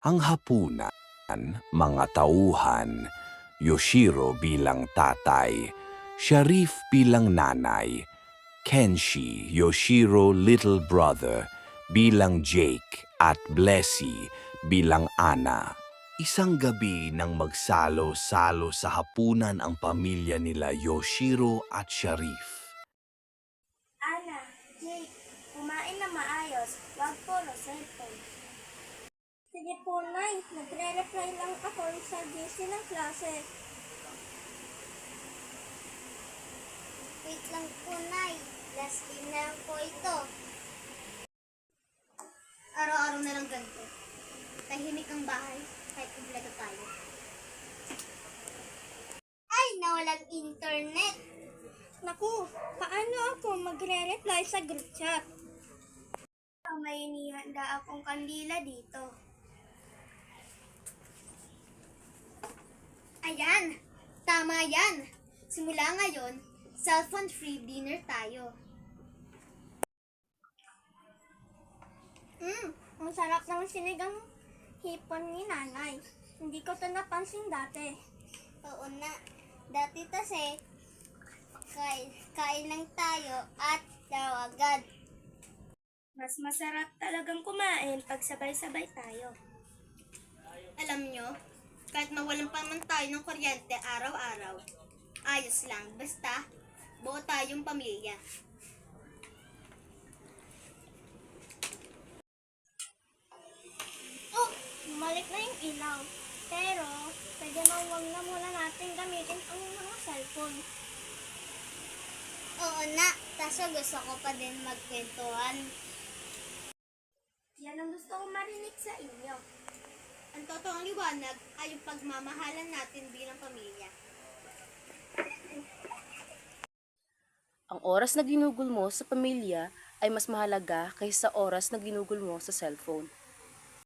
Ang hapunan, mga tauhan, Yoshiro bilang tatay, Sharif bilang nanay, Kenshi, Yoshiro little brother bilang Jake at Blessy bilang Ana. Isang gabi nang magsalo-salo sa hapunan ang pamilya nila Yoshiro at Sharif. Ana, Jake, kumain na maayos. Wag puro cellphone. Sige po, Nay. Nagre-reply lang ako sa GC ng klase. Wait lang po, Nay. Last game na lang po ito. Araw-araw na lang ganito. Tahimik ang bahay, kahit kumpleto tayo. Ay, nawalang internet. Naku, paano ako magre-reply sa group chat? May inihanda akong kandila dito. Ayan, tama yan. Simula ngayon, cellphone-free dinner tayo. Ang sarap ng sinigang hipon ni Nanay. Hindi ko ito napansin dati. Oo na, dati kasi, kain lang tayo at daw agad. Mas masarap talagang kumain pag sabay-sabay tayo. Alam nyo, kahit mawalan pa man tayo ng kuryente araw-araw, ayos lang, basta buo tayong pamilya. Oh, bumalik na yung ilaw. Pero, pwede na huwag na muna natin gamitin ang mga cellphone. Oo na, kaso gusto ko pa din magkwentuhan. Yan ang gusto ko marinig sa inyo. Ang totoong liwanag ay yung pagmamahalan natin bilang pamilya. Ang oras na ginugol mo sa pamilya ay mas mahalaga kaysa sa oras na ginugol mo sa cellphone.